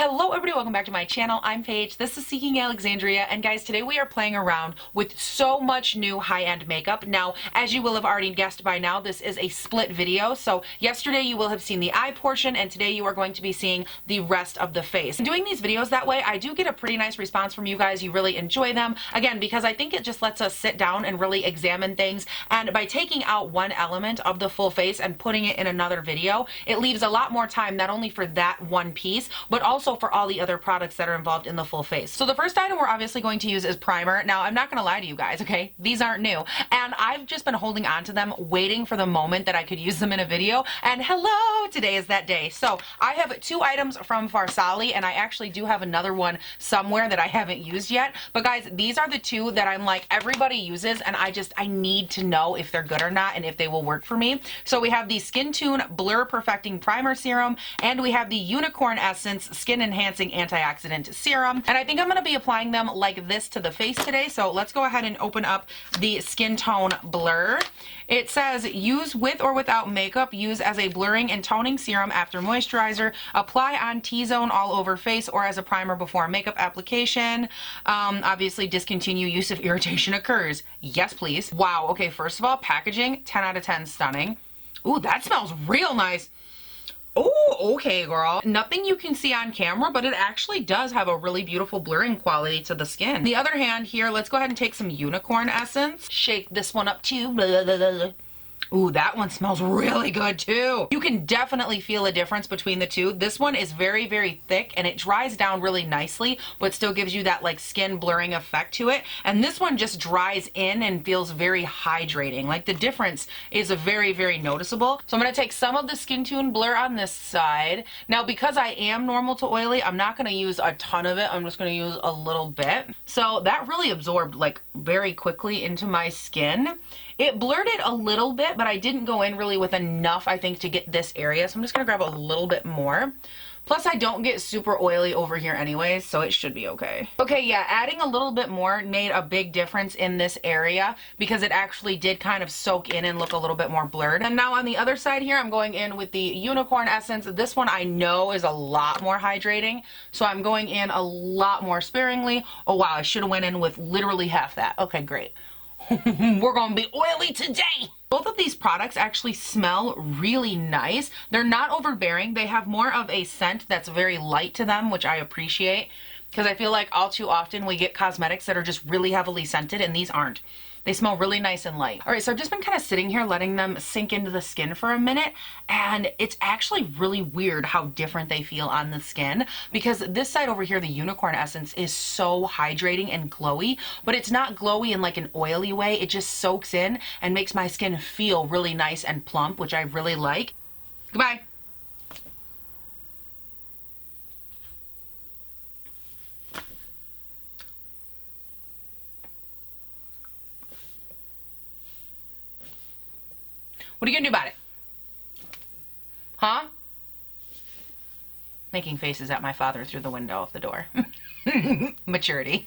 Hello everybody, welcome back to my channel. I'm Paige, this is Seeking Alexandria, and guys, today we are playing around with so much new high-end makeup. Now, as you will have already guessed by now, this is a split video, so yesterday you will have seen the eye portion, and today you are going to be seeing the rest of the face. Doing these videos that way, I do get a pretty nice response from you guys. You really enjoy them, again, because I think it just lets us sit down and really examine things, and by taking out one element of the full face and putting it in another video, it leaves a lot more time, not only for that one piece, but also for all the other products that are involved in the full face. So the first item we're obviously going to use is primer. Now, I'm not going to lie to you guys, okay? These aren't new. And I've just been holding on to them, waiting for the moment that I could use them in a video. And hello, today is that day. So I have two items from Farsali, and I actually do have another one somewhere that I haven't used yet. But guys, these are the two that I'm like, everybody uses, and I need to know if they're good or not and if they will work for me. So we have the Skin Tune Blur Perfecting Primer Serum, and we have the Unicorn Essence Skin Enhancing Antioxidant Serum. And I think I'm going to be applying them like this to the face today. So let's go ahead and open up the Skin Tone Blur. It says, use with or without makeup, use as a blurring and toning serum after moisturizer, apply on T-zone all over face or as a primer before makeup application. Obviously discontinue use if irritation occurs. Yes, please. Wow. Okay, first of all, packaging, 10 out of 10, stunning. Ooh, that smells real nice. Oh, okay, girl. Nothing you can see on camera, but it actually does have a really beautiful blurring quality to the skin. On the other hand here, let's go ahead and take some Unicorn Essence. Shake this one up too. Blah, blah, blah, blah. Ooh, that one smells really good too. You can definitely feel a difference between the two. This one is very, very thick and it dries down really nicely, but still gives you that like skin blurring effect to it. And this one just dries in and feels very hydrating. Like the difference is very, very noticeable. So I'm going to take some of the Skin Tune Blur on this side. Now, because I am normal to oily, I'm not going to use a ton of it. I'm just going to use a little bit. So that really absorbed like very quickly into my skin. It blurred it a little bit, but I didn't go in really with enough, I think, to get this area. So I'm just going to grab a little bit more. Plus, I don't get super oily over here anyways, so it should be okay. Okay, yeah, adding a little bit more made a big difference in this area because it actually did kind of soak in and look a little bit more blurred. And now on the other side here, I'm going in with the Unicorn Essence. This one I know is a lot more hydrating, so I'm going in a lot more sparingly. Oh, wow, I should have went in with literally half that. Okay, great. We're gonna be oily today. Both of these products actually smell really nice. They're not overbearing. They have more of a scent that's very light to them, which I appreciate because I feel like all too often we get cosmetics that are just really heavily scented and these aren't. They smell really nice and light. All right, so I've just been kind of sitting here letting them sink into the skin for a minute, and it's actually really weird how different they feel on the skin because this side over here, the Unicorn Essence, is so hydrating and glowy, but it's not glowy in like an oily way. It just soaks in and makes my skin feel really nice and plump, which I really like. Goodbye. What are you gonna do about it? Huh? Making faces at my father through the window of the door. Maturity.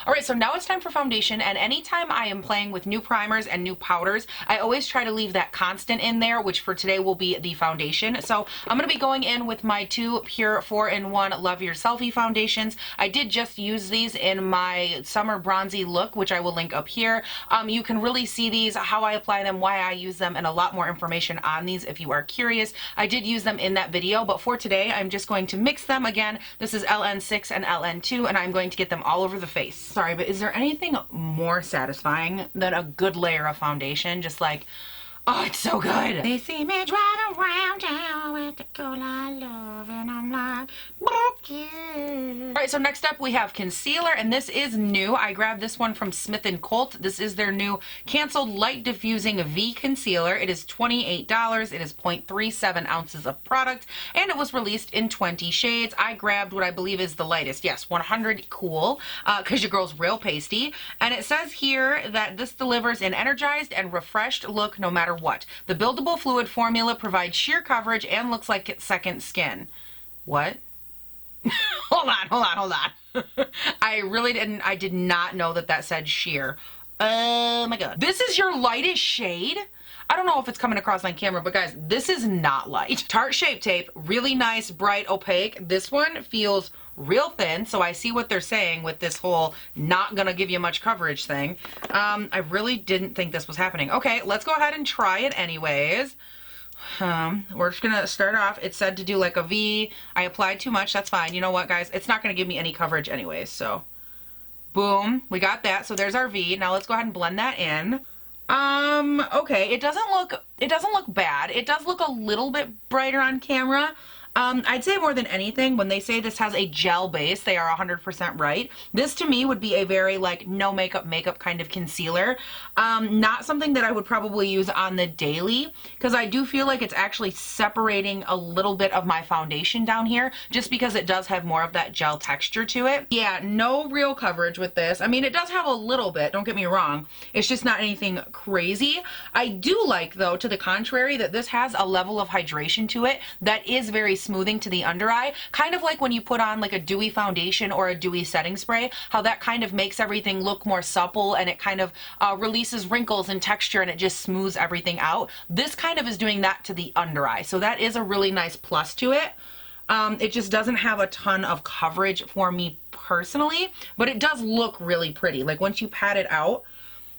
All right, so now it's time for foundation, and anytime I am playing with new primers and new powders, I always try to leave that constant in there, which for today will be the foundation. So I'm going to be going in with my two Pure 4-in-1 Love Your Selfie foundations. I did just use these in my summer bronzy look, which I will link up here. You can really see these, how I apply them, why I use them, and a lot more information on these if you are curious. I did use them in that video, but for today, I'm just going to mix them again. This is LN6 and LN2, and I'm going to get them all over the face. Sorry, but is there anything more satisfying than a good layer of foundation? Just like, oh, it's so good. They see me driving around town with the girl I love, and I'm like, fuck you. All right, so next up we have concealer, and this is new. I grabbed this one from Smith & Colt. This is their new Canceled Light Diffusing V Concealer. It is $28. It is 0.37 ounces of product, and it was released in 20 shades. I grabbed what I believe is the lightest. Yes, 100 Cool, because your girl's real pasty. And it says here that this delivers an energized and refreshed look no matter what. The buildable fluid formula provides sheer coverage and looks like second skin. What? Hold on. I did not know that that said sheer. Oh my god. This is your lightest shade? I don't know if it's coming across on camera, but guys, this is not light. Tarte Shape Tape, really nice, bright, opaque. This one feels real thin, so I see what they're saying with this whole not gonna give you much coverage thing. I really didn't think this was happening. Okay, let's go ahead and try it anyways. We're just gonna start off. It said to do like a V. I applied too much, that's fine. You know what, guys? It's not gonna give me any coverage anyways, so boom, we got that. So there's our V. Now let's go ahead and blend that in. Okay, it doesn't look bad. It does look a little bit brighter on camera. I'd say more than anything, when they say this has a gel base, they are 100% right. This to me would be a very like no makeup kind of concealer. Not something that I would probably use on the daily, because I do feel like it's actually separating a little bit of my foundation down here, just because it does have more of that gel texture to it. Yeah, no real coverage with this. I mean, it does have a little bit, don't get me wrong. It's just not anything crazy. I do like, though, to the contrary, that this has a level of hydration to it that is very smoothing to the under eye, kind of like when you put on like a dewy foundation or a dewy setting spray, how that kind of makes everything look more supple, and it kind of releases wrinkles and texture, and it just smooths everything out. This kind of is doing that to the under eye, so that is a really nice plus to it. It just doesn't have a ton of coverage for me personally, but it does look really pretty. Like once you pat it out,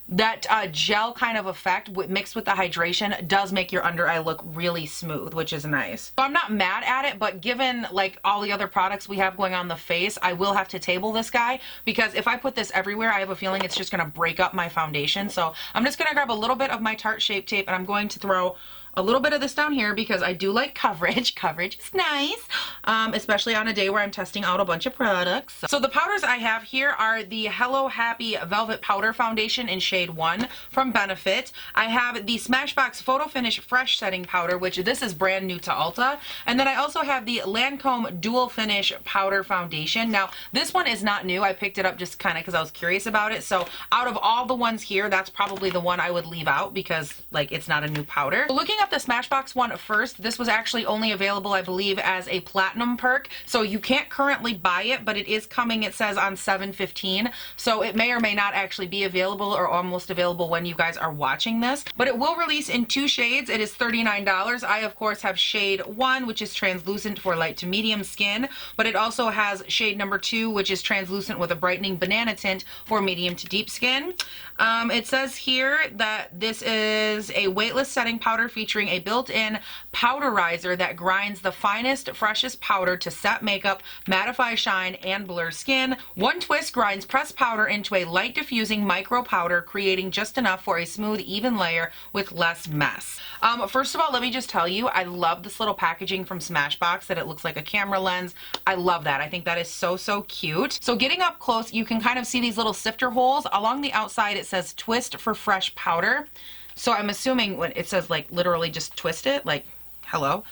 that gel kind of effect mixed with the hydration does make your under eye look really smooth, which is nice. So I'm not mad at it, but given like all the other products we have going on the face, I will have to table this guy, because if I put this everywhere, I have a feeling it's just gonna break up my foundation. So I'm just gonna grab a little bit of my Tarte Shape Tape, and I'm going to throw a little bit of this down here because I do like coverage. Coverage is nice, especially on a day where I'm testing out a bunch of products. So the powders I have here are the Hello Happy Velvet Powder Foundation in shade 1 from Benefit. I have the Smashbox Photo Finish Fresh Setting Powder, which this is brand new to Ulta. And then I also have the Lancome Dual Finish Powder Foundation. Now, this one is not new. I picked it up just kind of because I was curious about it. So out of all the ones here, that's probably the one I would leave out because like it's not a new powder. So looking at the Smashbox one first, this was actually only available, I believe, as a platinum perk, so you can't currently buy it, but it is coming, it says, on 7/15, so it may or may not actually be available or almost available when you guys are watching this, but it will release in 2 shades. It is $39. I of course have shade 1, which is translucent for light to medium skin, but it also has shade number 2, which is translucent with a brightening banana tint for medium to deep skin. It says here that this is a weightless setting powder featuring a built-in powderizer that grinds the finest, freshest powder to set makeup, mattify, shine, and blur skin. One twist grinds pressed powder into a light diffusing micro powder, creating just enough for a smooth, even layer with less mess. First of all, let me just tell you, I love this little packaging from Smashbox that it looks like a camera lens. I love that. I think that is so, so cute. So getting up close, you can kind of see these little sifter holes. Along the outside, it says twist for fresh powder. So I'm assuming when it says like literally just twist it, like, hello.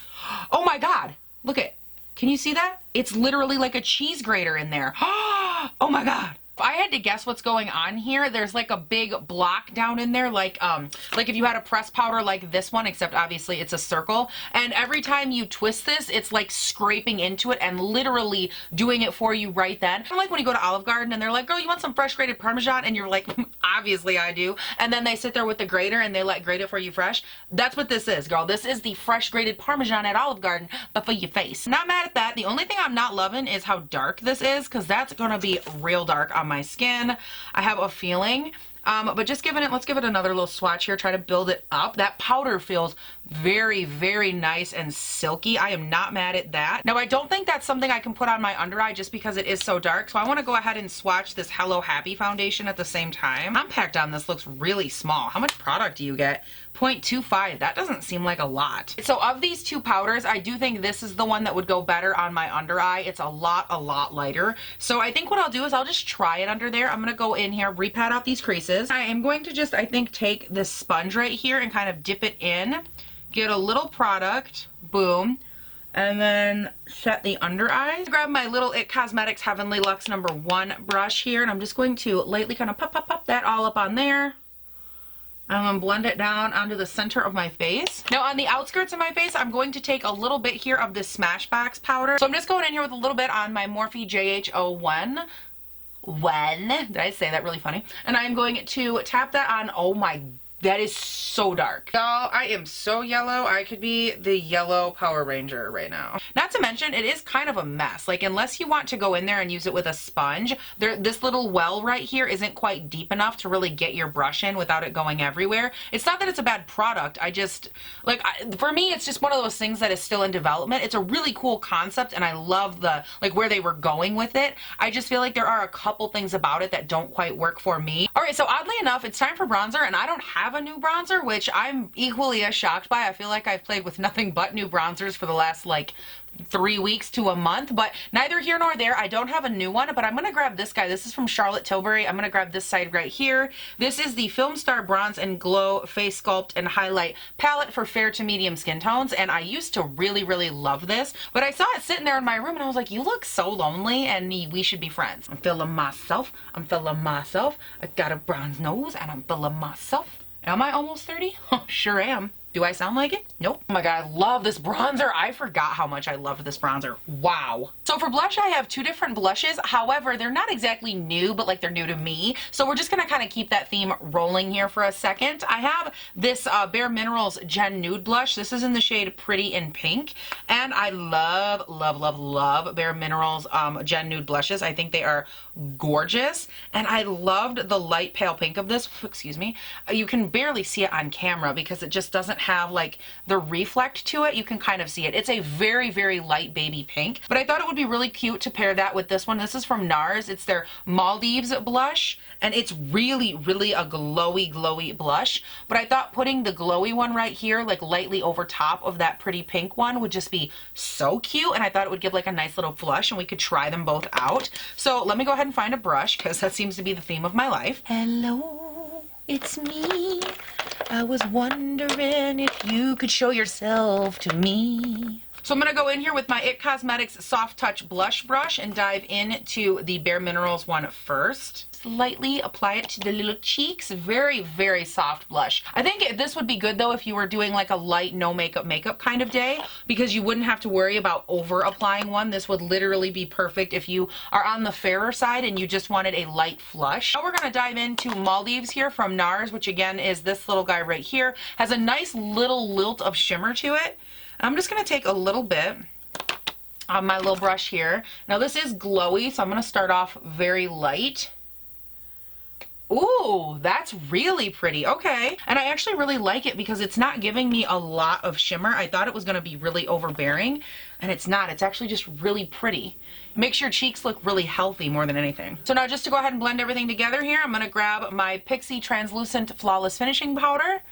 Oh my God, look it. Can you see that? It's literally like a cheese grater in there. Oh my God. If I had to guess what's going on here, there's like a big block down in there, like if you had a press powder like this one, except obviously it's a circle, and every time you twist this, it's like scraping into it and literally doing it for you right then. I'm like when you go to Olive Garden and they're like, girl, you want some fresh grated Parmesan? And you're like, obviously I do. And then they sit there with the grater and they like grate it for you fresh. That's what this is, girl. This is the fresh grated Parmesan at Olive Garden, but for your face. Not mad at that. The only thing I'm not loving is how dark this is, because that's gonna be real dark on my skin, I have a feeling. But just let's give it another little swatch here, try to build it up. That powder feels very, very nice and silky. I am not mad at that. Now, I don't think that's something I can put on my under eye just because it is so dark. So I want to go ahead and swatch this Hello Happy foundation at the same time. Compact on this looks really small. How much product do you get? 0.25. That doesn't seem like a lot. So of these two powders, I do think this is the one that would go better on my under eye. It's a lot lighter. So I think what I'll do is I'll just try it under there. I'm going to go in here, repat out these creases. I am going to just, I think, take this sponge right here and kind of dip it in, get a little product, boom, and then set the under eyes. Grab my little IT Cosmetics Heavenly Luxe number 1 brush here, and I'm just going to lightly kind of pop that all up on there. I'm going to blend it down onto the center of my face. Now on the outskirts of my face, I'm going to take a little bit here of this Smashbox powder. So I'm just going in here with a little bit on my Morphe JH01. one. Did I say that really funny? And I'm going to tap that on. Oh my, that is so dark. Y'all, I am so yellow. I could be the yellow Power Ranger right now. Not to mention, it is kind of a mess. Like, unless you want to go in there and use it with a sponge, this little well right here isn't quite deep enough to really get your brush in without it going everywhere. It's not that it's a bad product. I just, like, for me, it's just one of those things that is still in development. It's a really cool concept, and I love the, like, where they were going with it. I just feel like there are a couple things about it that don't quite work for me. All right, so oddly enough, it's time for bronzer, and I don't have a new bronzer, which I'm equally as shocked by. I feel like I've played with nothing but new bronzers for the last like 3 weeks to a month, but neither here nor there. I don't have a new one, but I'm gonna grab this guy. This is from Charlotte Tilbury. I'm gonna grab this side right here. This is the Film Star Bronze and Glow Face Sculpt and Highlight Palette for fair to medium skin tones, and I used to really, really love this, but I saw it sitting there in my room and I was like, you look so lonely and we should be friends. I'm feeling myself. I'm feeling myself. I got a bronze nose and I'm feeling myself. Am I almost 30? Sure am. Do I sound like it? Nope. Oh my god, I love this bronzer. I forgot how much I loved this bronzer. Wow. So for blush, I have 2 different blushes. However, they're not exactly new, but like they're new to me. So we're just gonna kind of keep that theme rolling here for a second. I have this Bare Minerals Gen Nude blush. This is in the shade Pretty in Pink. And I love, love, love, love Bare Minerals Gen Nude blushes. I think they are gorgeous. And I loved the light pale pink of this. Excuse me. You can barely see it on camera because it just doesn't have like the reflect to it. You can kind of see it. It's a very, very light baby pink, but I thought it would be really cute to pair that with this one. This is from Nars. It's their Maldives blush, and it's really, really a glowy, glowy blush, but I thought putting the glowy one right here, like lightly over top of that pretty pink one, would just be so cute, and I thought it would give like a nice little flush, and we could try them both out. So let me go ahead and find a brush, because that seems to be the theme of my life. Hello, it's me. I was wondering if you could show yourself to me. So I'm going to go in here with my IT Cosmetics Soft Touch Blush Brush and dive into the Bare Minerals one first. Lightly apply it to the little cheeks. Very, very soft blush. I think this would be good though if you were doing like a light no makeup kind of day, because you wouldn't have to worry about over applying one. This would literally be perfect if you are on the fairer side and you just wanted a light flush. Now we're going to dive into Maldives here from Nars, which again is this little guy right here. Has a nice little lilt of shimmer to it. I'm just going to take a little bit on my little brush here. Now this is glowy, so I'm going to start off very light. Ooh, that's really pretty. Okay. And I actually really like it because it's not giving me a lot of shimmer. I thought it was going to be really overbearing, and it's not. It's actually just really pretty. It makes your cheeks look really healthy more than anything. So now just to go ahead and blend everything together here, I'm going to grab my Pixi Translucent Flawless Finishing Powder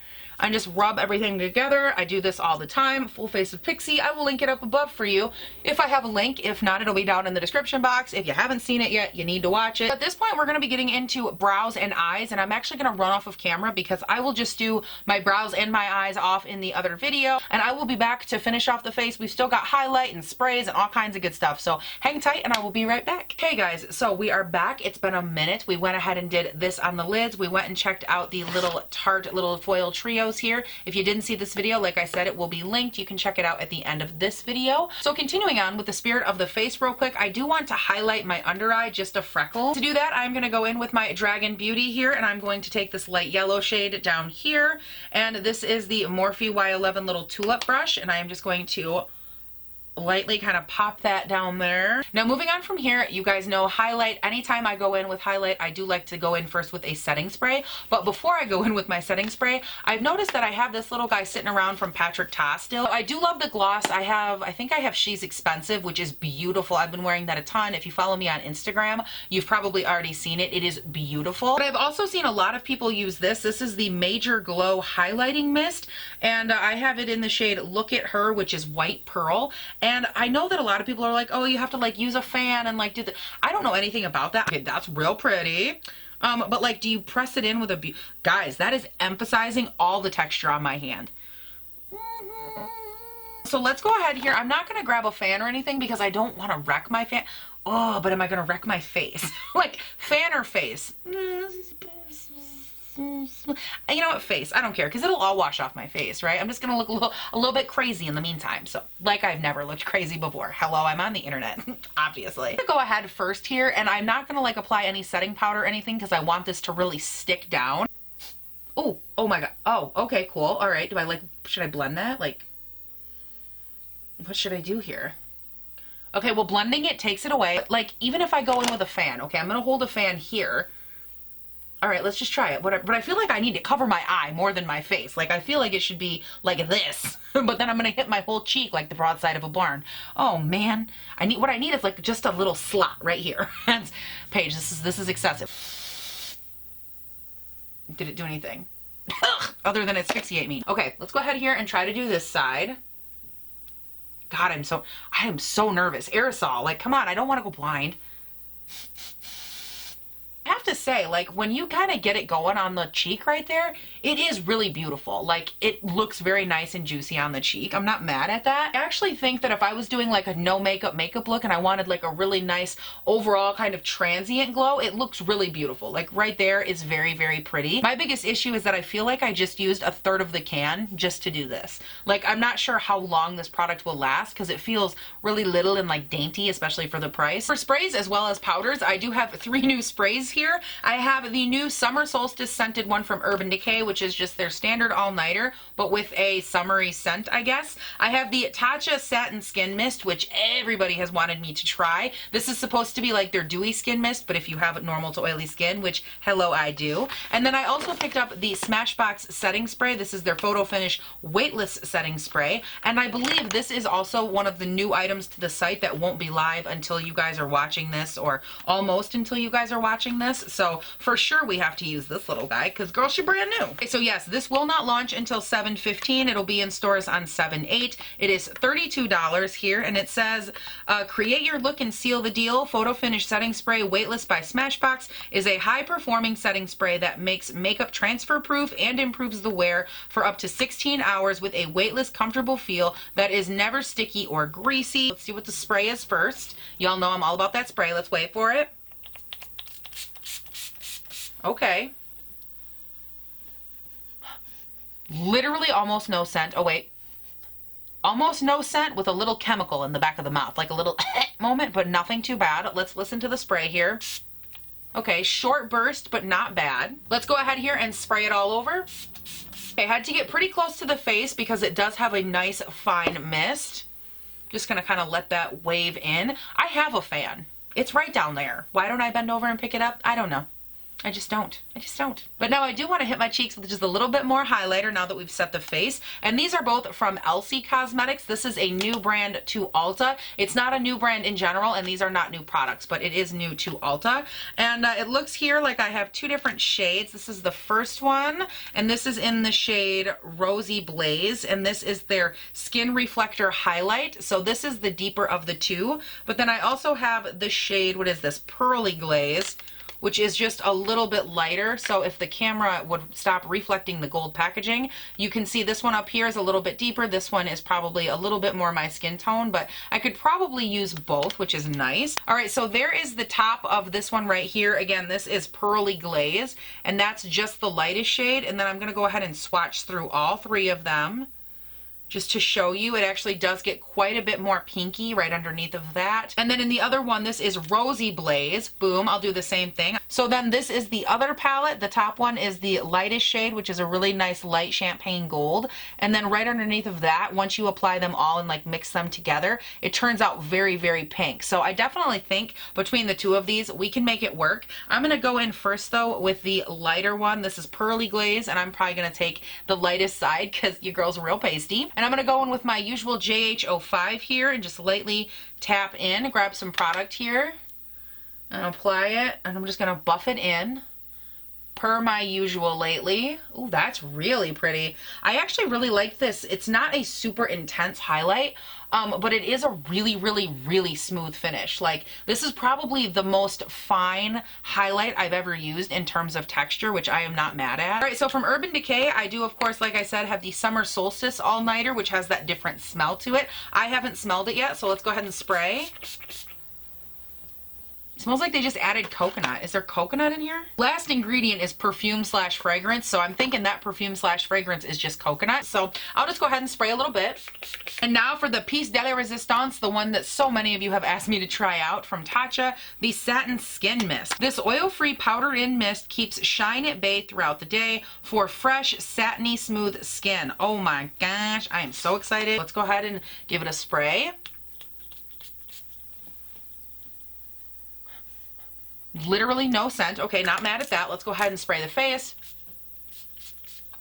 and just rub everything together. I do this all the time. Full face of Pixi. I will link it up above for you if I have a link. If not, it'll be down in the description box. If you haven't seen it yet, you need to watch it. At this point, we're going to be getting into brows and eyes, and I'm actually going to run off of camera because I will just do my brows and my eyes off in the other video, and I will be back to finish off the face. We've still got highlight and sprays and all kinds of good stuff, so hang tight and I will be right back. Okay guys, so we are back. It's been a minute. We went ahead and did this on the lids. We went and checked out the little Tarte little foil trios here. If you didn't see this video, like I said, it will be linked. You can check it out at the end of this video. So continuing on with the spirit of the face real quick, I do want to highlight my under eye, just a freckle. To do that, I'm going to go in with my Dragun Beauty here, and I'm going to take this light yellow shade down here, and this is the Morphe Y11 little tulip brush, and I am just going to lightly kind of pop that down there. Now moving on from here, you guys know highlight. Anytime I go in with highlight, I do like to go in first with a setting spray. But before I go in with my setting spray, I've noticed that I have this little guy sitting around from Patrick Ta still. I do love the gloss. I think I have She's Expensive, which is beautiful. I've been wearing that a ton. If you follow me on Instagram, you've probably already seen it. It is beautiful. But I've also seen a lot of people use this. This is the Major Glow Highlighting Mist, and I have it in the shade Look at Her, which is White Pearl. And I know that a lot of people are like, oh, you have to like use a fan and like do the, I don't know anything about that. Okay, that's real pretty. But like, do you press it in with a, guys, that is emphasizing all the texture on my hand. So let's go ahead here. I'm not going to grab a fan or anything because I don't want to wreck my fan. Oh, but am I going to wreck my face? Like, fan or face? You know what, face, I don't care, because it'll all wash off my face, right? I'm just gonna look a little bit crazy in the meantime. So like I've never looked crazy before. Hello, I'm on the internet. Obviously. I'm gonna go ahead first here, and I'm not gonna like apply any setting powder or anything because I want this to really stick down. Oh my god. Oh, okay, cool. All right, should I blend that? Like, what should I do here? Okay, well, blending it takes it away. Like, even if I go in with a fan, okay, I'm gonna hold a fan here. All right, let's just try it. But I feel like I need to cover my eye more than my face. Like, I feel like it should be like this, but then I'm gonna hit my whole cheek like the broadside of a barn. Oh man, what I need is like just a little slot right here. That's, Paige, this is excessive. Did it do anything? Other than asphyxiate me. Okay, let's go ahead here and try to do this side. God, I am so nervous. Aerosol, like, come on, I don't want to go blind. I have to say, like, when you kind of get it going on the cheek right there, it is really beautiful. Like, it looks very nice and juicy on the cheek. I'm not mad at that. I actually think that if I was doing like a no makeup look and I wanted like a really nice overall kind of transient glow, it looks really beautiful. Like right there is very, very pretty. My biggest issue is that I feel like I just used a third of the can just to do this. Like, I'm not sure how long this product will last because it feels really little and like dainty, especially for the price. For sprays as well as powders, I do have 3 new sprays here. I have the new Summer Solstice scented one from Urban Decay, which is just their standard all-nighter, but with a summery scent, I guess. I have the Tatcha Satin Skin Mist, which everybody has wanted me to try. This is supposed to be like their dewy skin mist, but if you have normal to oily skin, which, hello, I do. And then I also picked up the Smashbox setting spray. This is their Photo Finish Weightless setting spray, and I believe this is also one of the new items to the site that won't be live until you guys are watching this, or almost until you guys are watching this. So for sure we have to use this little guy because girl, she's brand new. Okay, so yes, this will not launch until 7/15. It'll be in stores on 7/8. It is $32 here, and it says, create your look and seal the deal. Photo Finish Setting Spray Weightless by Smashbox is a high-performing setting spray that makes makeup transfer-proof and improves the wear for up to 16 hours with a weightless, comfortable feel that is never sticky or greasy. Let's see what the spray is first. Y'all know I'm all about that spray. Let's wait for it. Okay. Literally almost no scent. Oh, wait. Almost no scent with a little chemical in the back of the mouth. Like a little moment, but nothing too bad. Let's listen to the spray here. Okay, short burst, but not bad. Let's go ahead here and spray it all over. Okay, I had to get pretty close to the face because it does have a nice fine mist. Just gonna kind of let that wave in. I have a fan. It's right down there. Why don't I bend over and pick it up? I don't know. I just don't. But now I do want to hit my cheeks with just a little bit more highlighter now that we've set the face. And these are both from Elcie Cosmetics. This is a new brand to Ulta. It's not a new brand in general, and these are not new products, but it is new to Ulta. And it looks here like I have 2 different shades. This is the first one, and this is in the shade Rosey Blaze, and this is their Skin Reflector Highlight. So this is the deeper of the 2. But then I also have the shade, what is this, Pearly Glaze, which is just a little bit lighter. So if the camera would stop reflecting the gold packaging, you can see this one up here is a little bit deeper. This one is probably a little bit more my skin tone, but I could probably use both, which is nice. All right, so there is the top of this one right here. Again, this is Pearly Glaze, and that's just the lightest shade. And then I'm gonna go ahead and swatch through all 3 of them, just to show you. It actually does get quite a bit more pinky right underneath of that. And then in the other one, this is Rosey Blaze. Boom, I'll do the same thing. So then this is the other palette. The top one is the lightest shade, which is a really nice light champagne gold. And then right underneath of that, once you apply them all and like mix them together, it turns out very, very pink. So I definitely think between the 2 of these, we can make it work. I'm gonna go in first though with the lighter one. This is Pearly Glaze, and I'm probably gonna take the lightest side because your girl's real pasty. And I'm gonna go in with my usual JH05 here and just lightly tap in, grab some product here and apply it, and I'm just gonna buff it in per my usual lately. Ooh, that's really pretty. I actually really like this. It's not a super intense highlight, but it is a really, really, really smooth finish. Like, this is probably the most fine highlight I've ever used in terms of texture, which I am not mad at. All right, so from Urban Decay, I do, of course, like I said, have the Summer Solstice All-Nighter, which has that different smell to it. I haven't smelled it yet, so let's go ahead and spray. Smells like they just added coconut. Is there coconut in here? Last ingredient is perfume slash fragrance. So I'm thinking that perfume slash fragrance is just coconut. So I'll just go ahead and spray a little bit. And now for the piece de la resistance, the one that so many of you have asked me to try out from Tatcha, the Satin Skin Mist. This oil-free powdered-in mist keeps shine at bay throughout the day for fresh, satiny, smooth skin. Oh my gosh, I am so excited. Let's go ahead and give it a spray. Literally no scent. Okay, not mad at that. Let's go ahead and spray the face.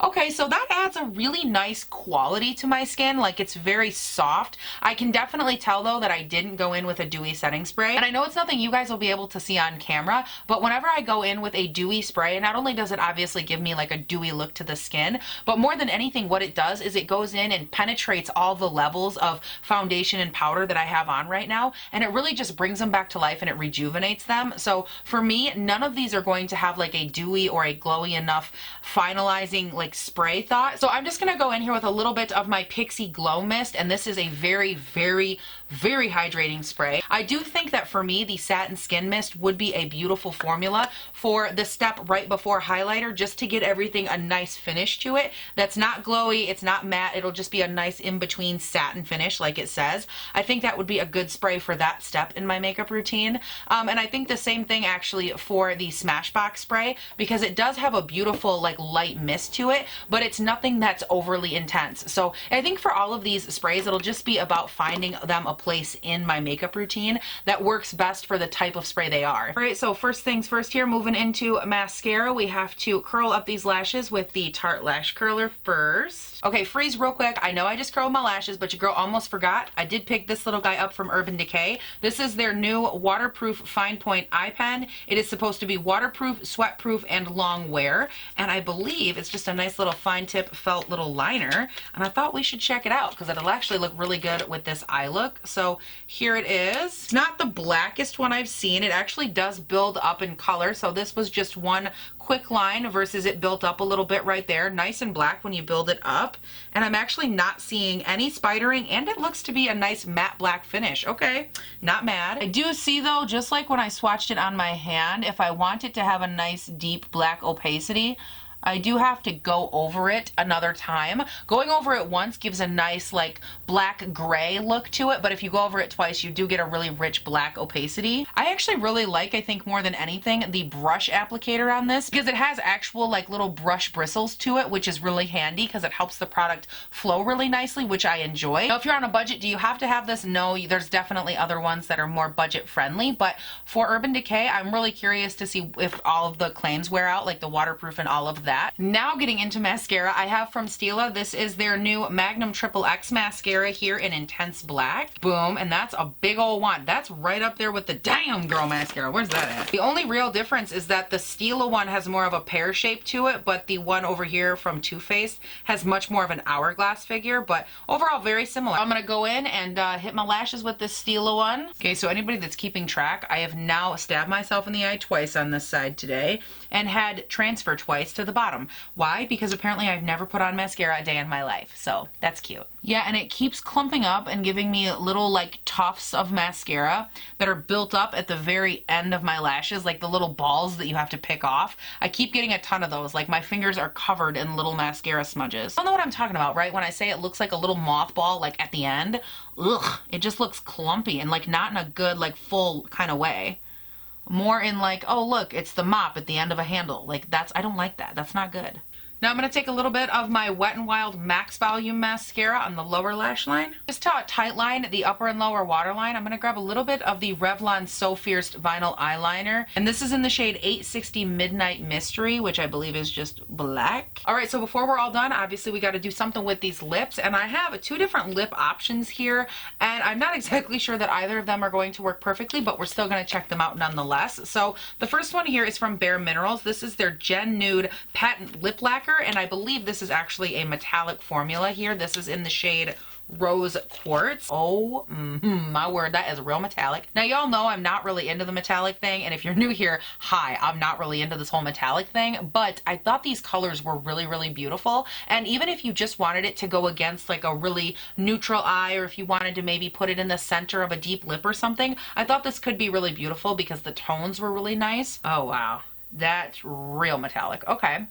Okay, so that adds a really nice quality to my skin. Like, it's very soft. I can definitely tell though that I didn't go in with a dewy setting spray. And I know it's nothing you guys will be able to see on camera, but whenever I go in with a dewy spray, not only does it obviously give me like a dewy look to the skin, but more than anything, what it does is it goes in and penetrates all the levels of foundation and powder that I have on right now. And it really just brings them back to life and it rejuvenates them. So for me, none of these are going to have like a dewy or a glowy enough finalizing like spray thought. So I'm just going to go in here with a little bit of my Pixi Glow Mist, and this is a very, very, very hydrating spray. I do think that for me, the Satin Skin Mist would be a beautiful formula for the step right before highlighter, just to get everything a nice finish to it. That's not glowy, it's not matte, it'll just be a nice in-between satin finish like it says. I think that would be a good spray for that step in my makeup routine. And I think the same thing actually for the Smashbox spray, because it does have a beautiful like light mist to it, but it's nothing that's overly intense. So I think for all of these sprays, it'll just be about finding them a place in my makeup routine that works best for the type of spray they are. All right, so first things first here, moving into mascara, we have to curl up these lashes with the Tarte Lash Curler first. Okay, freeze real quick. I know I just curled my lashes, but your girl almost forgot. I did pick this little guy up from Urban Decay. This is their new waterproof fine point eye pen. It is supposed to be waterproof, sweatproof, and long wear. And I believe it's just a nice little fine tip felt little liner. And I thought we should check it out because it'll actually look really good with this eye look. So here it is. It's not the blackest one I've seen. It actually does build up in color. So this was just one quick line versus it built up a little bit right there. Nice and black when you build it up. And I'm actually not seeing any spidering, and it looks to be a nice matte black finish. Okay, not mad. I do see though, just like when I swatched it on my hand, if I want it to have a nice deep black opacity, I do have to go over it another time. Going over it once gives a nice like black gray look to it, but if you go over it twice, you do get a really rich black opacity. I actually really like, I think more than anything, the brush applicator on this, because it has actual like little brush bristles to it, which is really handy because it helps the product flow really nicely, which I enjoy. Now, if you're on a budget, do you have to have this? No, there's definitely other ones that are more budget friendly, but for Urban Decay, I'm really curious to see if all of the claims wear out, like the waterproof and all of that. Now getting into mascara, I have from Stila, this is their new Magnum Triple X mascara here in Intense Black. Boom, and that's a big old one. That's right up there with the Damn Girl mascara. Where's that at? The only real difference is that the Stila one has more of a pear shape to it, but the one over here from Too Faced has much more of an hourglass figure, but overall very similar. I'm gonna go in and hit my lashes with this Stila one. Okay, so anybody that's keeping track, I have now stabbed myself in the eye twice on this side today and had transfer twice to the bottom. Why? Because apparently I've never put on mascara a day in my life, so that's cute. Yeah, and it keeps clumping up and giving me little like tufts of mascara that are built up at the very end of my lashes, like the little balls that you have to pick off. I keep getting a ton of those, like my fingers are covered in little mascara smudges. I don't know what I'm talking about, right? When I say it looks like a little mothball like at the end, ugh, it just looks clumpy and like not in a good like full kind of way. More in like, oh look, it's the mop at the end of a handle. Like that's, I don't like that. That's not good. Now I'm going to take a little bit of my Wet n Wild Max Volume Mascara on the lower lash line. Just to tight line the upper and lower waterline, I'm going to grab a little bit of the Revlon So Fierce Vinyl Eyeliner. And this is in the shade 860 Midnight Mystery, which I believe is just black. Alright, so before we're all done, obviously we got to do something with these lips. And I have two different lip options here. And I'm not exactly sure that either of them are going to work perfectly, but we're still going to check them out nonetheless. So the first one here is from Bare Minerals. This is their Gen Nude Patent Lip Lacquer. And I believe this is actually a metallic formula here. This is in the shade Rose Quartz. Oh my word, that is real metallic. Now y'all know I'm not really into the metallic thing, and if you're new here, hi, I'm not really into this whole metallic thing, but I thought these colors were really, really beautiful. And even if you just wanted it to go against like a really neutral eye, or if you wanted to maybe put it in the center of a deep lip or something, I thought this could be really beautiful because the tones were really nice. Oh wow, that's real metallic. Okay.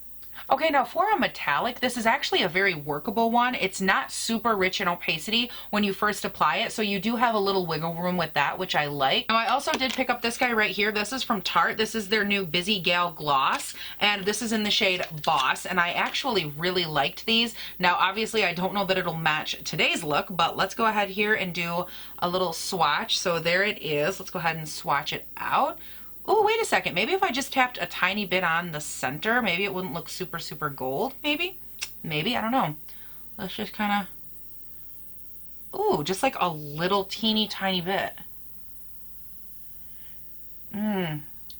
Okay, now for a metallic, this is actually a very workable one. It's not super rich in opacity when you first apply it, so you do have a little wiggle room with that, which I like. Now, I also did pick up this guy right here. This is from Tarte. This is their new Busy Gal Gloss, and this is in the shade Boss, and I actually really liked these. Now, obviously, I don't know that it'll match today's look, but let's go ahead here and do a little swatch. So there it is. Let's go ahead and swatch it out. Oh, wait a second. Maybe if I just tapped a tiny bit on the center, maybe it wouldn't look super, super gold. Maybe? Maybe. I don't know. Let's just kind of... Ooh, just like a little teeny tiny bit.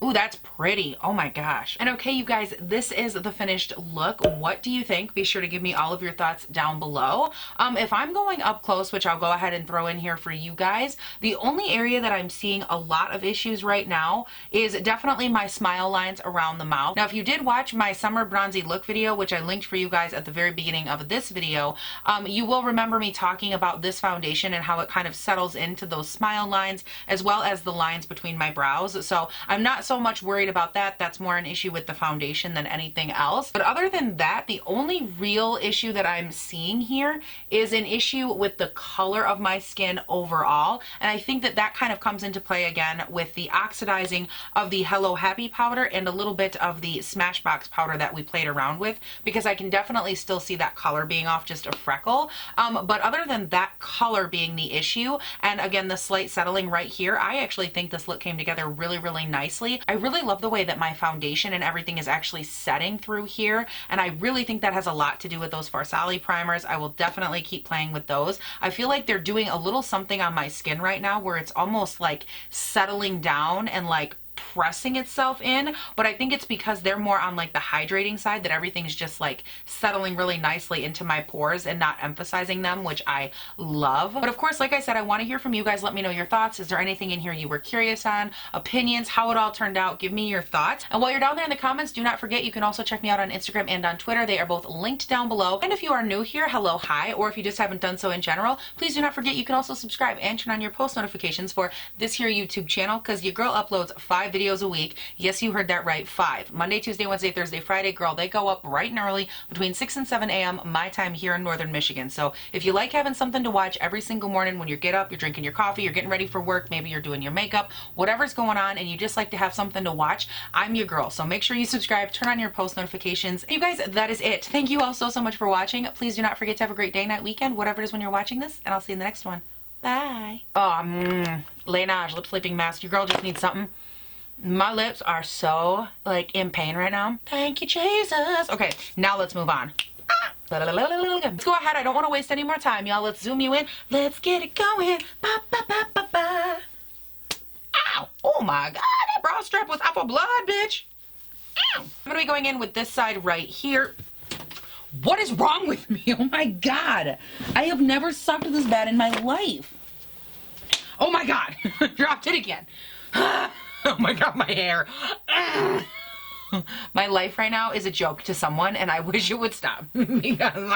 Ooh, that's pretty. Oh my gosh. And okay, you guys, this is the finished look. What do you think? Be sure to give me all of your thoughts down below. If I'm going up close, which I'll go ahead and throw in here for you guys, the only area that I'm seeing a lot of issues right now is definitely my smile lines around the mouth. Now, if you did watch my summer bronzy look video, which I linked for you guys at the very beginning of this video, you will remember me talking about this foundation and how it kind of settles into those smile lines as well as the lines between my brows. So I'm not so much worried about that. That's more an issue with the foundation than anything else. But other than that, the only real issue that I'm seeing here is an issue with the color of my skin overall. And I think that that kind of comes into play again with the oxidizing of the Hello Happy powder and a little bit of the Smashbox powder that we played around with, because I can definitely still see that color being off just a freckle. But other than that color being the issue, and again, the slight settling right here, I actually think this look came together really, really nicely. I really love the way that my foundation and everything is actually setting through here, and I really think that has a lot to do with those Farsali primers. I will definitely keep playing with those. I feel like they're doing a little something on my skin right now where it's almost like settling down and like pressing itself in, but I think it's because they're more on like the hydrating side, that everything's just like settling really nicely into my pores and not emphasizing them, which I love. But of course, like I said, I want to hear from you guys. Let me know your thoughts. Is there anything in here you were curious on? Opinions, how it all turned out? Give me your thoughts. And while you're down there in the comments, do not forget you can also check me out on Instagram and on Twitter. They are both linked down below. And if you are new here, hello, hi, or if you just haven't done so in general, please do not forget you can also subscribe and turn on your post notifications for this here YouTube channel, because your girl uploads 5 videos a week. Yes, you heard that right, 5. Monday, Tuesday, Wednesday, Thursday, Friday. Girl, they go up bright and early between 6 and 7 a.m. my time here in Northern Michigan. So if you like having something to watch every single morning when you get up, you're drinking your coffee, you're getting ready for work, maybe you're doing your makeup, whatever's going on, and you just like to have something to watch, I'm your girl. So make sure you subscribe, turn on your post notifications. You guys, that is it. Thank you all so much for watching. Please do not forget to have a great day, night, weekend, whatever it is when you're watching this, and I'll see you in the next one. Bye. Oh, Laneige lip sleeping mask. Your girl just needs something. My lips are so like in pain right now. Thank you, Jesus. Okay, now let's move on. Let's go ahead. I don't want to waste any more time, y'all. Let's zoom you in. Let's get it going. Ba, ba, ba, ba, ba. Ow. Oh my God, that bra strap was out for blood, bitch. Ow. I'm gonna be going in with this side right here. What is wrong with me? Oh my God. I have never sucked this bad in my life. Oh my God. Dropped it again. Oh my God, my hair. My life right now is a joke to someone, and I wish it would stop. Because